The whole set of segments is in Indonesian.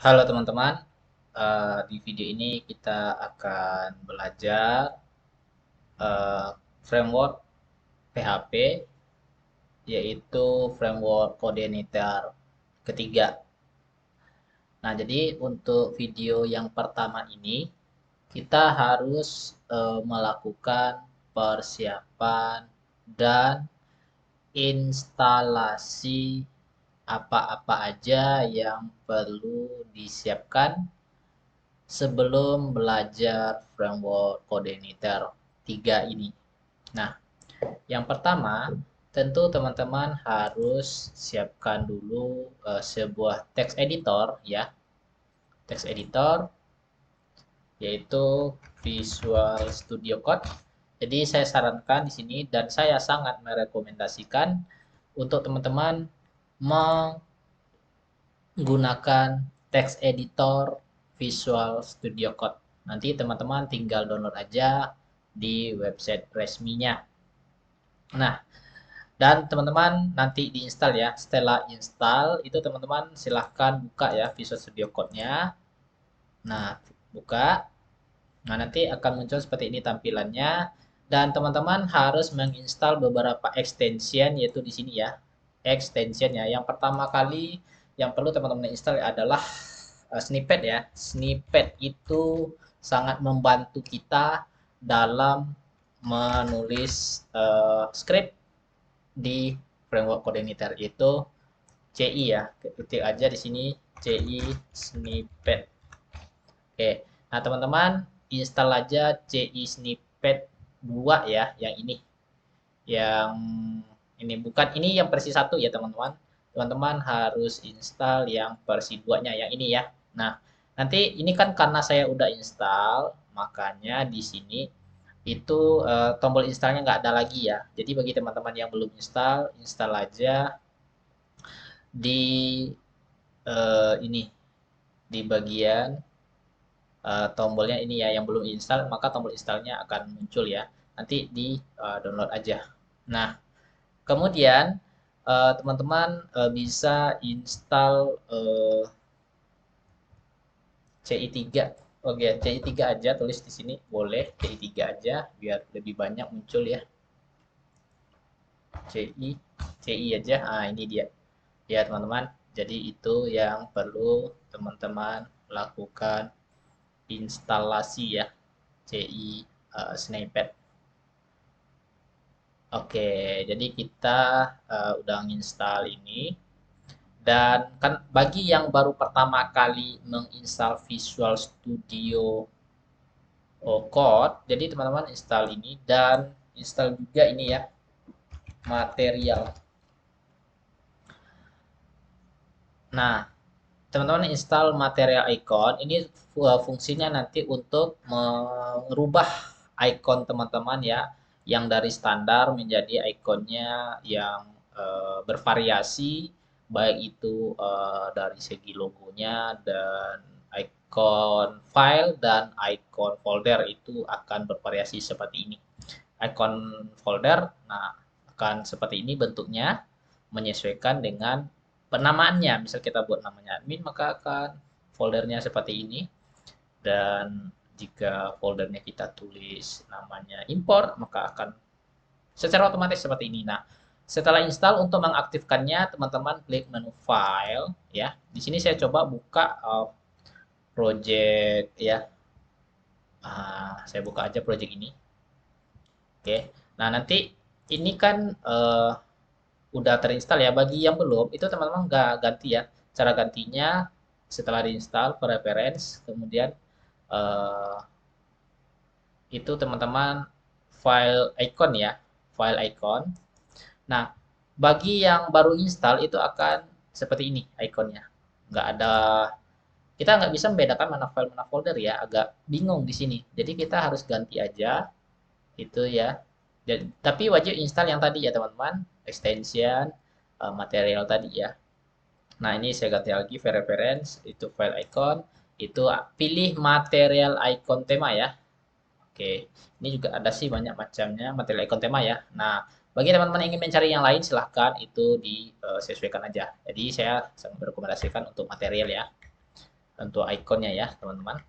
Halo teman-teman. Di video ini kita akan belajar eh, framework PHP, yaitu framework Coordinator ketiga. Nah, jadi untuk video yang pertama ini kita harus melakukan persiapan dan instalasi apa-apa aja yang perlu disiapkan sebelum belajar framework Coordinator 3 ini. Nah, yang pertama, tentu teman-teman harus siapkan dulu sebuah text editor ya. Text editor yaitu Visual Studio Code. Jadi saya sarankan di sini dan saya sangat merekomendasikan untuk teman-teman menggunakan text editor Visual Studio Code. Nanti teman-teman tinggal download aja di website resminya. Nah, dan teman-teman nanti diinstal ya. Setelah install itu teman-teman silahkan buka ya Visual Studio Code-nya. Nah, buka. Nah, nanti akan muncul seperti ini tampilannya. Dan teman-teman harus menginstal beberapa extension yaitu di sini ya. Extension ya. Yang pertama kali yang perlu teman-teman install adalah snippet ya. Snippet itu sangat membantu kita dalam menulis script di framework Coordinator itu CI ya. Ketik aja di sini CI snippet. Oke. Nah, teman-teman install aja CI snippet 2 ya, yang ini. Yang ini bukan ini yang versi 1 ya, teman-teman. Teman-teman harus install yang versi 2-nya yang ini ya. Nah, nanti ini kan karena saya udah install, makanya di sini itu tombol installnya nggak ada lagi ya. Jadi bagi teman-teman yang belum install, install aja di ini di bagian tombolnya ini ya yang belum install, maka tombol installnya akan muncul ya. Nanti di download aja. Nah, kemudian teman-teman bisa install CI3. Oke, CI3 aja tulis di sini boleh CI3 aja biar lebih banyak muncul ya. CI CI aja. Ah, ini dia. Ya, teman-teman. Jadi itu yang perlu teman-teman lakukan instalasi ya. CI Snippet. Oke, jadi kita udah nginstal ini. Dan kan bagi yang baru pertama kali menginstal Visual Studio Code, jadi teman-teman install ini dan install juga ini ya, material. Nah, teman-teman install material icon, ini fungsinya nanti untuk merubah icon teman-teman ya, yang dari standar menjadi ikonnya yang bervariasi, baik itu dari segi logonya dan icon file dan icon folder itu akan bervariasi seperti ini. Icon folder, nah akan seperti ini bentuknya, menyesuaikan dengan penamaannya. Misal kita buat namanya admin, maka akan foldernya seperti ini. Dan jika foldernya kita tulis namanya import, maka akan secara otomatis seperti ini. Nah, setelah install untuk mengaktifkannya, teman-teman klik menu file ya. Di sini saya coba buka project ya. Saya buka aja project ini. Oke. Nah, nanti ini kan udah terinstall ya. Bagi yang belum, itu teman-teman nggak ganti ya. Cara gantinya setelah diinstal, preference, kemudian eh, itu teman-teman file icon ya, file icon. Nah, bagi yang baru install itu akan seperti ini ikonnya. Nggak ada, kita nggak bisa membedakan mana file mana folder ya, agak bingung di sini. Jadi kita harus ganti aja itu ya. Jadi, tapi wajib install yang tadi ya teman-teman, extension material tadi ya. Nah, ini saya ganti lagi reference itu file icon, itu pilih material icon tema ya. Oke, ini juga ada sih banyak macamnya material icon tema ya. Nah, bagi teman-teman yang ingin mencari yang lain silahkan itu disesuaikan aja. Jadi saya sangat merekomendasikan untuk material ya. untuk ikonnya ya teman-teman.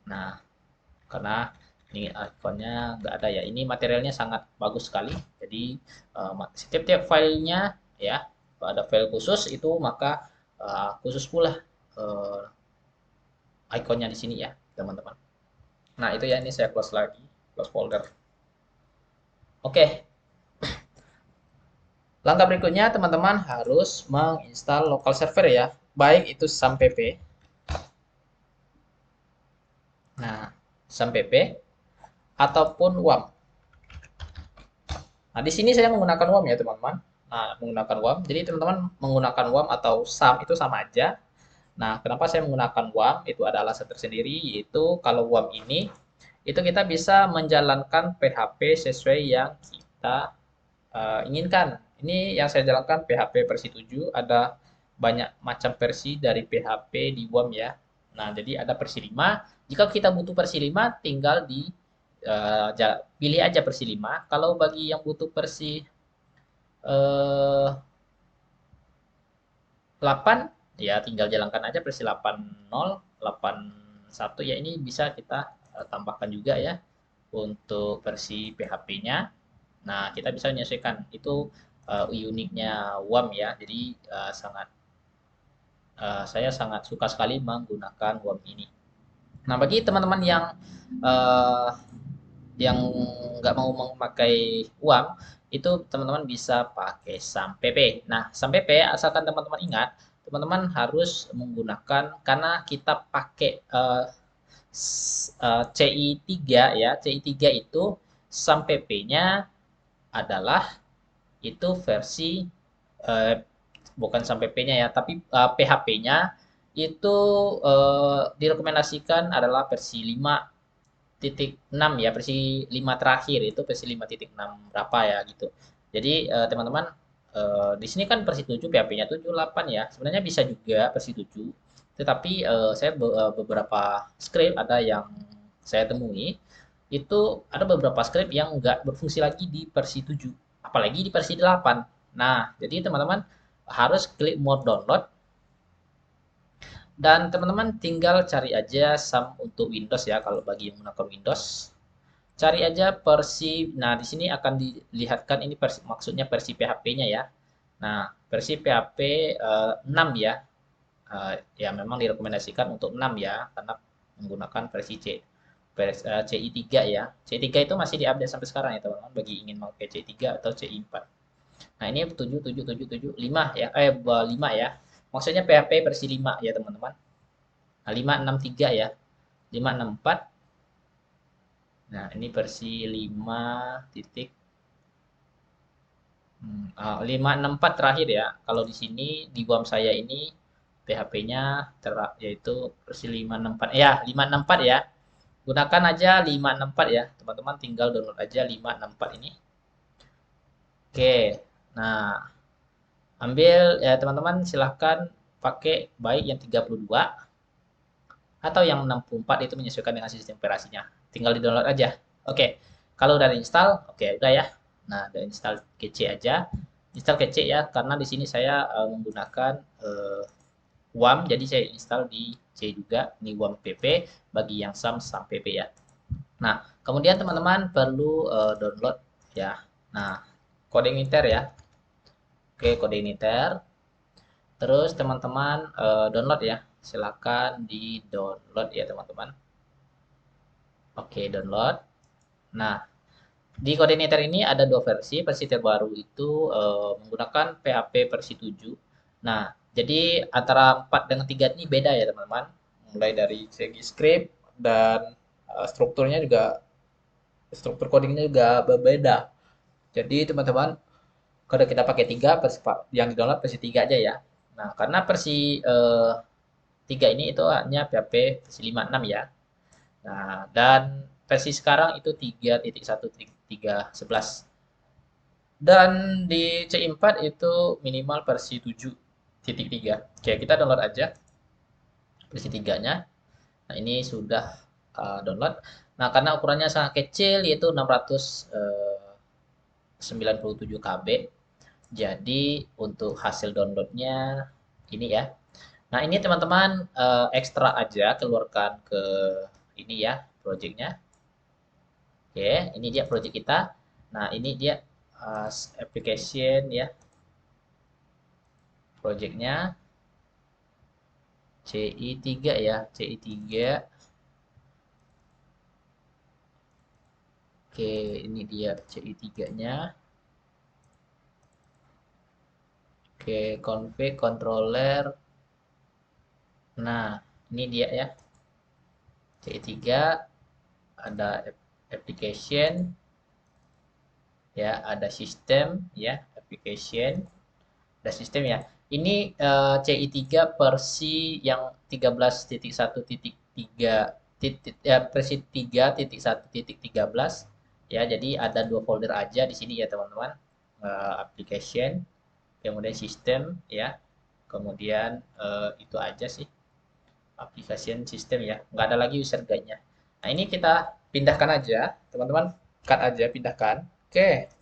Nah, karena ini ikonnya nggak ada ya. Ini materialnya sangat bagus sekali. Jadi setiap filenya ya, kalau ada file khusus itu maka khusus pula uh, ikonnya di sini ya teman-teman. Nah itu ya, ini saya close lagi, close folder. Oke, langkah berikutnya teman-teman harus menginstal local server ya, baik itu SAMPP. Nah, SAMPP ataupun WAM. Nah, di sini saya menggunakan WAM ya, teman-teman. Nah, menggunakan WAM. Jadi, teman-teman menggunakan WAM atau SAM itu sama aja. Nah, kenapa saya menggunakan WAM? Itu ada alasan tersendiri, yaitu kalau WAM ini, itu kita bisa menjalankan PHP sesuai yang kita inginkan. Ini yang saya jalankan PHP versi 7, ada banyak macam versi dari PHP di WAM ya. Nah, jadi ada versi 5. Jika kita butuh versi 5, tinggal pilih aja versi 5. Kalau bagi yang butuh versi 8, ya tinggal jalankan aja versi 8.0, 8.1 ya, ini bisa kita tambahkan juga ya untuk versi PHP-nya. Nah, kita bisa menyesuaikan itu uniknya WAM ya. Jadi saya sangat suka sekali menggunakan WAM ini. Nah, bagi teman-teman uh, yang nggak mau memakai WAM, itu teman-teman bisa pakai SAMPP. Nah, SAMPP asalkan teman-teman ingat, teman-teman harus menggunakan karena kita pakai CI3 ya. CI3 itu SAMPP-nya adalah itu versi eh, bukan sampai P-nya ya, tapi PHP-nya itu direkomendasikan adalah versi 5.6 ya, versi 5 terakhir itu versi 5.6 berapa ya gitu. Jadi teman-teman di sini kan versi 7 PHP-nya 7.8 ya. Sebenarnya bisa juga versi 7. Tetapi saya beberapa script ada yang saya temui itu ada beberapa script yang nggak berfungsi lagi di versi 7, apalagi di versi 8. Nah, jadi teman-teman harus klik mode download dan teman-teman tinggal cari aja SAM untuk Windows ya, kalau bagi yang menggunakan Windows. Cari aja versi, nah di sini akan dilihatkan ini versi, maksudnya versi PHP-nya ya. Nah, versi PHP 6 ya. Ya memang direkomendasikan untuk 6 ya, karena menggunakan versi CI3 ya. CI3 itu masih diupdate sampai sekarang ya teman-teman, bagi ingin pakai CI3 atau CI4. Nah, ini 7.7.7.7.5 ya, 5 ya. Maksudnya PHP versi 5 ya, teman-teman. Nah, 5.6.3 ya. 5.6.4. Nah, ini versi 5 titik 5.6.4 terakhir ya. Kalau di sini di WAM saya ini PHP-nya yaitu versi 5.6.4. Ya, 5.6.4 ya. Gunakan aja 5.6.4 ya. Teman-teman tinggal download aja 5.6.4 ini. Oke. Nah, ambil ya teman-teman, silahkan pakai baik yang 32 atau yang 64, itu menyesuaikan dengan sistem operasinya. Tinggal di-download aja. Oke. Kalau udah install, oke udah ya. Nah, udah install kece aja. Install kece ya, karena di sini saya menggunakan WAM, jadi saya install di C juga. Ini WAM PP bagi yang SAM PP ya. Nah, kemudian teman-teman perlu download ya. Nah, kode emitter ya. Oke, kode emitter. Terus teman-teman download ya. Silakan di-download ya teman-teman. Oke, download. Nah, di koordinator ini ada dua versi. Versi terbaru itu menggunakan PHP versi 7. Nah, jadi antara 4 dengan 3 ini beda ya teman-teman. Mulai dari segi script dan strukturnya juga, struktur codingnya juga berbeda. Jadi teman-teman, kalau kita pakai 3, yang di-download versi 3 aja ya. Nah, karena versi 3 ini itu hanya PHP versi 5.6 ya. Nah, dan versi sekarang itu 3.1.3.11. Dan di C4 itu minimal versi 7.3. Oke, kita download aja versi 3-nya. Nah, ini sudah download. Nah, karena ukurannya sangat kecil yaitu 697 KB. Jadi, untuk hasil downloadnya ini ya. Nah, ini teman-teman ekstra aja keluarkan ke ini ya, projectnya. Oke, ini dia project kita. Nah, ini dia application ya, projectnya CI3 ya, CI3. Oke, ini dia CI3-nya. Oke, config controller. Nah, ini dia ya. CI3 ada application ya, ada sistem ya, application, ada sistem ya. Ini CI3 versi yang 13.1.3 ya, versi 3.1.13 ya. Jadi ada dua folder aja di sini ya, teman-teman. Application, kemudian sistem ya. Kemudian itu aja sih, application sistem ya, nggak ada lagi user guide-nya. Nah, ini kita pindahkan aja, teman-teman, cut aja, pindahkan. Oke,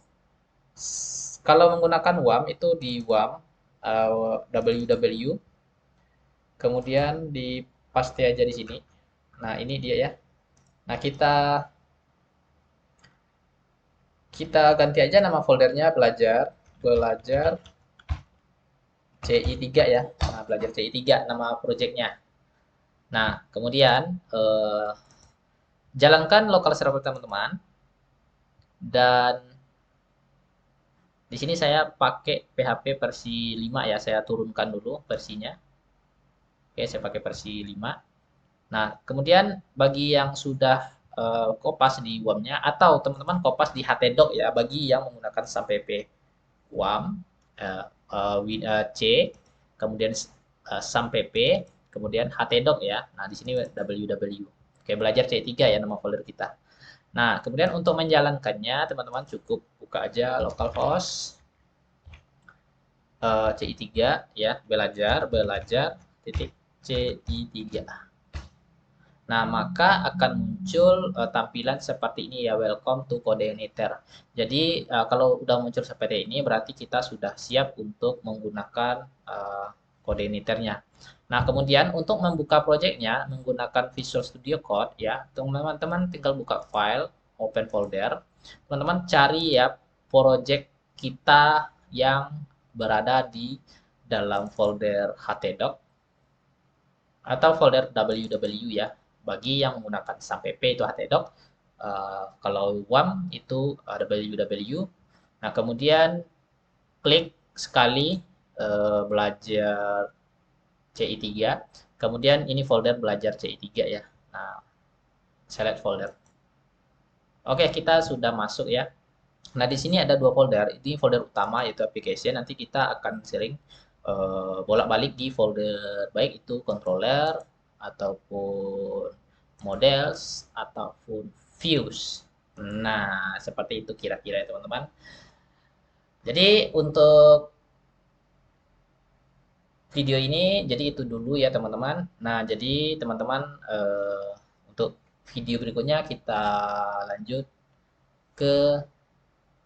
kalau menggunakan WAM itu di WAM ww, kemudian di paste aja di sini. Nah, ini dia ya. Nah, kita kita ganti aja nama foldernya belajar belajar CI3 ya. Nah, belajar CI3 nama projectnya. Nah, kemudian jalankan local server teman-teman, dan di sini saya pakai PHP versi 5 ya, saya turunkan dulu versinya. Oke, saya pakai versi 5. Nah, kemudian bagi yang sudah kopas di WAM-nya, atau teman-teman kopas di htdoc ya, bagi yang menggunakan SAMPP WAM C, kemudian SAMPP, kemudian htdoc ya. Nah, di sini ww. Oke, belajar C3 ya nama folder kita. Nah, kemudian untuk menjalankannya, teman-teman cukup buka aja localhost CI3 ya, belajar titik CI3. Nah, maka akan muncul tampilan seperti ini ya, welcome to Codeinator. Jadi kalau udah muncul seperti ini berarti kita sudah siap untuk menggunakan Codeinatornya. Nah, kemudian untuk membuka projectnya menggunakan Visual Studio Code ya, teman-teman tinggal buka file, open folder. Teman-teman cari ya project kita yang berada di dalam folder htdoc atau folder ww ya. Bagi yang menggunakan SAMPP itu htdoc, kalau WAM itu ww. Nah, kemudian klik sekali belajar CI3, kemudian ini folder belajar CI3 ya. Nah, select folder. Oke, kita sudah masuk ya. Nah, di sini ada dua folder. Ini folder utama yaitu application. Nanti kita akan sering bolak-balik di folder baik itu controller ataupun models ataupun views. Nah, seperti itu kira-kira ya, teman-teman. Jadi untuk video ini jadi itu dulu ya, teman-teman. Nah, jadi teman-teman untuk video berikutnya kita lanjut ke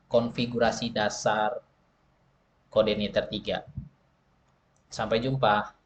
konfigurasi dasar Codeinator 3. Sampai jumpa.